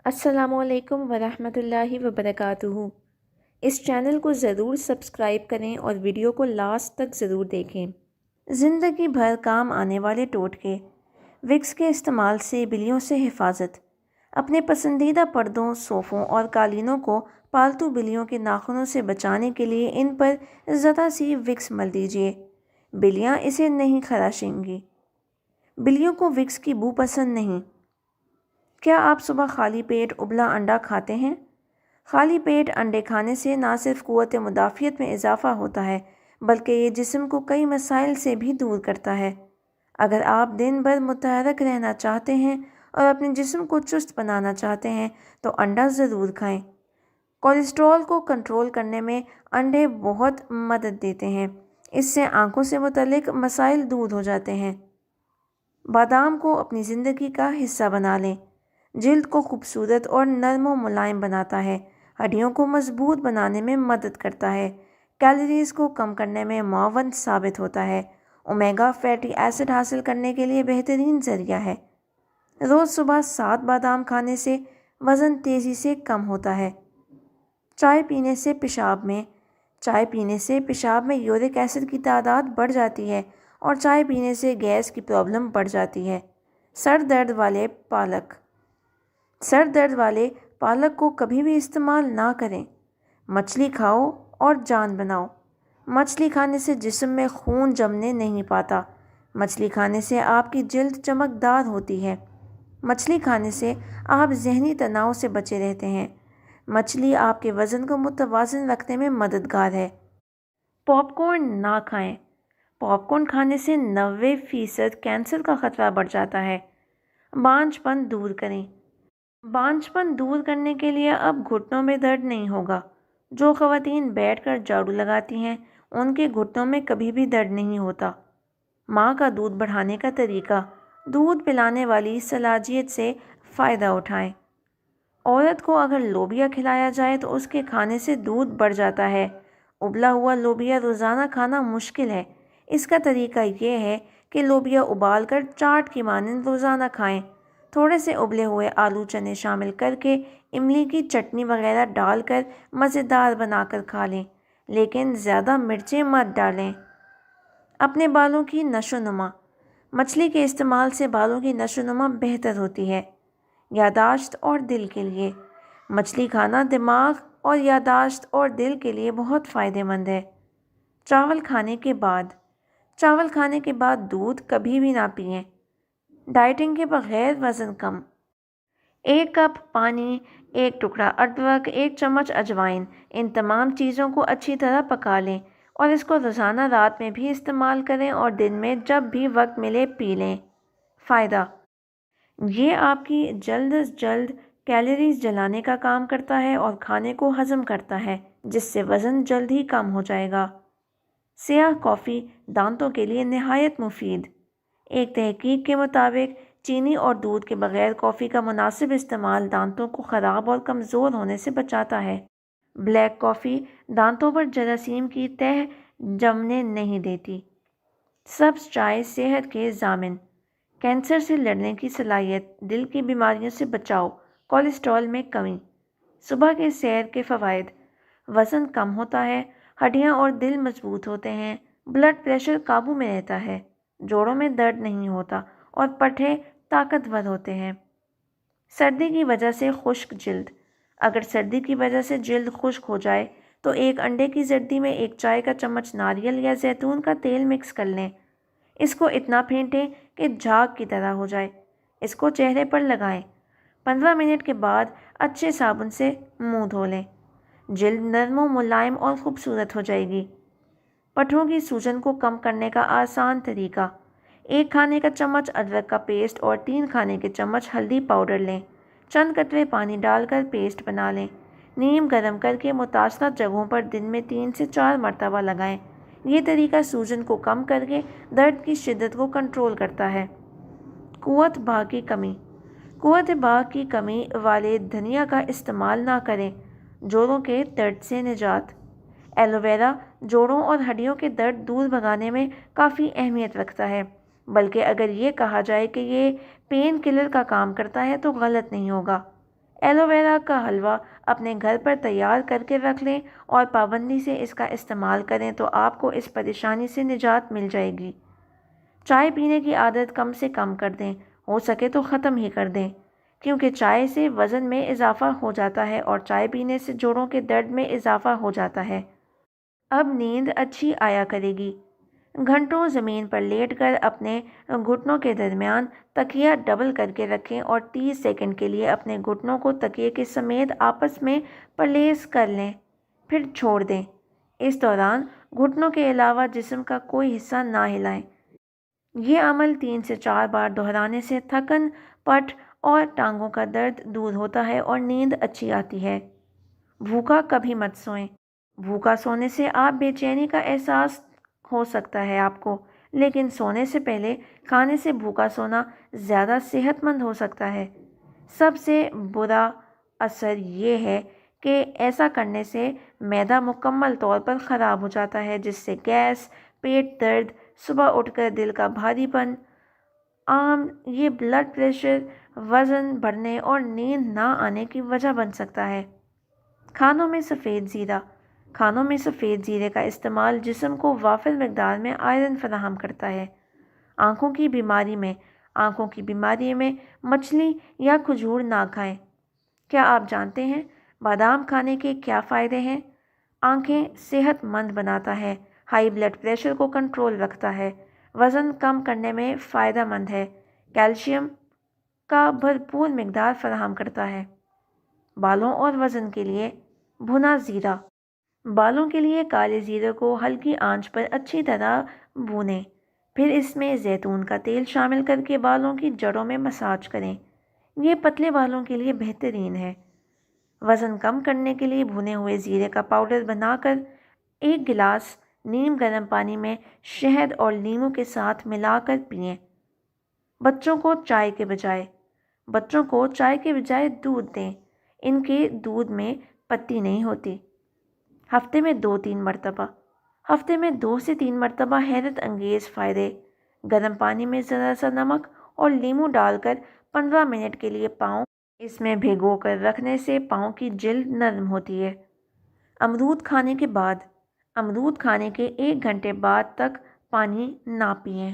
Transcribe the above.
السلام علیکم ورحمۃ اللہ وبرکاتہ۔ اس چینل کو ضرور سبسکرائب کریں اور ویڈیو کو لاسٹ تک ضرور دیکھیں۔ زندگی بھر کام آنے والے ٹوٹکے۔ وکس کے استعمال سے بلیوں سے حفاظت۔ اپنے پسندیدہ پردوں، صوفوں اور قالینوں کو پالتو بلیوں کے ناخنوں سے بچانے کے لیے ان پر ذرا سی وکس مل دیجیے۔ بلیاں اسے نہیں خراشیں گی۔ بلیوں کو وکس کی بو پسند نہیں۔ کیا آپ صبح خالی پیٹ ابلا انڈا کھاتے ہیں؟ خالی پیٹ انڈے کھانے سے نہ صرف قوت مدافعت میں اضافہ ہوتا ہے بلکہ یہ جسم کو کئی مسائل سے بھی دور کرتا ہے۔ اگر آپ دن بھر متحرک رہنا چاہتے ہیں اور اپنے جسم کو چست بنانا چاہتے ہیں تو انڈا ضرور کھائیں۔ کولیسٹرول کو کنٹرول کرنے میں انڈے بہت مدد دیتے ہیں۔ اس سے آنکھوں سے متعلق مسائل دور ہو جاتے ہیں۔ بادام کو اپنی زندگی کا حصہ بنا لیں۔ جلد کو خوبصورت اور نرم و ملائم بناتا ہے، ہڈیوں کو مضبوط بنانے میں مدد کرتا ہے، کیلوریز کو کم کرنے میں معاون ثابت ہوتا ہے، اومیگا فیٹی ایسڈ حاصل کرنے کے لیے بہترین ذریعہ ہے۔ روز صبح 7 بادام کھانے سے وزن تیزی سے کم ہوتا ہے۔ چائے پینے سے پیشاب میں یورک ایسڈ کی تعداد بڑھ جاتی ہے اور چائے پینے سے گیس کی پرابلم بڑھ جاتی ہے۔ سر درد والے پالک کو کبھی بھی استعمال نہ کریں۔ مچھلی کھاؤ اور جان بناؤ۔ مچھلی کھانے سے جسم میں خون جمنے نہیں پاتا۔ مچھلی کھانے سے آپ کی جلد چمکدار ہوتی ہے۔ مچھلی کھانے سے آپ ذہنی تناؤ سے بچے رہتے ہیں۔ مچھلی آپ کے وزن کو متوازن رکھنے میں مددگار ہے۔ پاپ کارن نہ کھائیں۔ پاپ کارن کھانے سے 90% کینسر کا خطرہ بڑھ جاتا ہے۔ بانجھ پن دور کریں۔ بانجھ پن دور کرنے کے لیے اب گھٹنوں میں درد نہیں ہوگا۔ جو خواتین بیٹھ کر جھاڑو لگاتی ہیں ان کے گھٹنوں میں کبھی بھی درد نہیں ہوتا۔ ماں کا دودھ بڑھانے کا طریقہ۔ دودھ پلانے والی صلاحیت سے فائدہ اٹھائیں۔ عورت کو اگر لوبیا کھلایا جائے تو اس کے کھانے سے دودھ بڑھ جاتا ہے۔ ابلا ہوا لوبیا روزانہ کھانا مشکل ہے۔ اس کا طریقہ یہ ہے کہ لوبیا ابال کر چاٹ کی مانند روزانہ کھائیں۔ تھوڑے سے ابلے ہوئے آلو چنے شامل کر کے املی کی چٹنی وغیرہ ڈال کر مزیدار بنا کر کھا لیں، لیکن زیادہ مرچیں مت ڈالیں۔ اپنے بالوں کی نشو و نما۔ مچھلی کے استعمال سے بالوں کی نشو و نما بہتر ہوتی ہے۔ یادداشت اور دل کے لیے۔ مچھلی کھانا دماغ اور یادداشت اور دل کے لیے بہت فائدہ مند ہے۔ چاول کھانے کے بعد دودھ کبھی بھی نہ پئیں۔ ڈائٹنگ کے بغیر وزن کم۔ 1 کپ پانی، 1 ٹکڑا ادرک، 1 چمچ اجوائن، ان تمام چیزوں کو اچھی طرح پکا لیں اور اس کو روزانہ رات میں بھی استعمال کریں اور دن میں جب بھی وقت ملے پی لیں۔ فائدہ: یہ آپ کی جلد از جلد کیلوریز جلانے کا کام کرتا ہے اور کھانے کو ہضم کرتا ہے، جس سے وزن جلد ہی کم ہو جائے گا۔ سیاہ کافی دانتوں کے لیے نہایت مفید۔ ایک تحقیق کے مطابق چینی اور دودھ کے بغیر کافی کا مناسب استعمال دانتوں کو خراب اور کمزور ہونے سے بچاتا ہے۔ بلیک کافی دانتوں پر جراثیم کی تہ جمنے نہیں دیتی۔ سبز چائے صحت کے ضامن۔ کینسر سے لڑنے کی صلاحیت، دل کی بیماریوں سے بچاؤ، کولیسٹرول میں کمی۔ صبح کے سیر کے فوائد: وزن کم ہوتا ہے، ہڈیاں اور دل مضبوط ہوتے ہیں، بلڈ پریشر قابو میں رہتا ہے، جوڑوں میں درد نہیں ہوتا اور پٹھے طاقتور ہوتے ہیں۔ سردی کی وجہ سے خشک جلد۔ اگر سردی کی وجہ سے جلد خشک ہو جائے تو 1 انڈے کی زردی میں 1 چائے کا چمچ ناریل یا زیتون کا تیل مکس کر لیں۔ اس کو اتنا پھینٹیں کہ جھاگ کی طرح ہو جائے۔ اس کو چہرے پر لگائیں۔ 15 منٹ کے بعد اچھے صابن سے منہ دھو لیں۔ جلد نرم و ملائم اور خوبصورت ہو جائے گی۔ پٹھوں کی سوجن کو کم کرنے کا آسان طریقہ: 1 کھانے کا چمچ ادرک کا پیسٹ اور 3 کھانے کے چمچ ہلدی پاؤڈر لیں۔ چند قطرے پانی ڈال کر پیسٹ بنا لیں۔ نیم گرم کر کے متاثرہ جگہوں پر دن میں 3 سے 4 مرتبہ لگائیں۔ یہ طریقہ سوجن کو کم کر کے درد کی شدت کو کنٹرول کرتا ہے۔ قوت باہ کی کمی۔ قوت باہ کی کمی والے دھنیا کا استعمال نہ کریں۔ جوڑوں کے درد سے نجات۔ ایلو ویرا جوڑوں اور ہڈیوں کے درد دور بھگانے میں کافی اہمیت رکھتا ہے، بلکہ اگر یہ کہا جائے کہ یہ پین کلر کا کام کرتا ہے تو غلط نہیں ہوگا۔ ایلو ویرا کا حلوہ اپنے گھر پر تیار کر کے رکھ لیں اور پابندی سے اس کا استعمال کریں تو آپ کو اس پریشانی سے نجات مل جائے گی۔ چائے پینے کی عادت کم سے کم کر دیں، ہو سکے تو ختم ہی کر دیں، کیونکہ چائے سے وزن میں اضافہ ہو جاتا ہے اور چائے پینے سے جوڑوں کے درد میں اضافہ ہو جاتا ہے۔ اب نیند اچھی آیا کرے گی۔ گھنٹوں زمین پر لیٹ کر اپنے گھٹنوں کے درمیان تکیہ ڈبل کر کے رکھیں اور 30 سیکنڈ کے لیے اپنے گھٹنوں کو تکیے کے سمیت آپس میں پرلیس کر لیں، پھر چھوڑ دیں۔ اس دوران گھٹنوں کے علاوہ جسم کا کوئی حصہ نہ ہلائیں۔ یہ عمل 3 سے 4 بار دہرانے سے تھکن، پٹ اور ٹانگوں کا درد دور ہوتا ہے اور نیند اچھی آتی ہے۔ بھوکا کبھی مت سوئیں۔ بھوکا سونے سے آپ بے چینی کا احساس ہو سکتا ہے آپ کو، لیکن سونے سے پہلے کھانے سے بھوکا سونا زیادہ صحت مند ہو سکتا ہے۔ سب سے برا اثر یہ ہے کہ ایسا کرنے سے معدہ مکمل طور پر خراب ہو جاتا ہے، جس سے گیس، پیٹ درد، صبح اٹھ کر دل کا بھاری پن، یہ بلڈ پریشر، وزن بڑھنے اور نیند نہ آنے کی وجہ بن سکتا ہے۔ کھانوں میں سفید زیرہ۔ کھانوں میں سفید زیرے کا استعمال جسم کو وافر مقدار میں آئرن فراہم کرتا ہے۔ آنکھوں کی بیماری میں مچھلی یا کھجور نہ کھائیں۔ کیا آپ جانتے ہیں بادام کھانے کے کیا فائدے ہیں؟ آنکھیں صحت مند بناتا ہے، ہائی بلڈ پریشر کو کنٹرول رکھتا ہے، وزن کم کرنے میں فائدہ مند ہے، کیلشیم کا بھرپور مقدار فراہم کرتا ہے۔ بالوں اور وزن کے لیے بھنا زیرہ۔ بالوں کے لیے کالے زیرے کو ہلکی آنچ پر اچھی طرح بھونیں، پھر اس میں زیتون کا تیل شامل کر کے بالوں کی جڑوں میں مساج کریں۔ یہ پتلے بالوں کے لیے بہترین ہے۔ وزن کم کرنے کے لیے بھنے ہوئے زیرے کا پاؤڈر بنا کر 1 گلاس نیم گرم پانی میں شہد اور لیموں کے ساتھ ملا کر پئیں۔ بچوں کو چائے کے بجائے دودھ دیں۔ ان کے دودھ میں پتی نہیں ہوتی۔ ہفتے میں 2 سے 3 مرتبہ حیرت انگیز فائدے۔ گرم پانی میں ذرا سا نمک اور لیموں ڈال کر 15 منٹ کے لیے پاؤں اس میں بھگو کر رکھنے سے پاؤں کی جلد نرم ہوتی ہے۔ امرود کھانے کے 1 گھنٹے بعد تک پانی نہ پئیں۔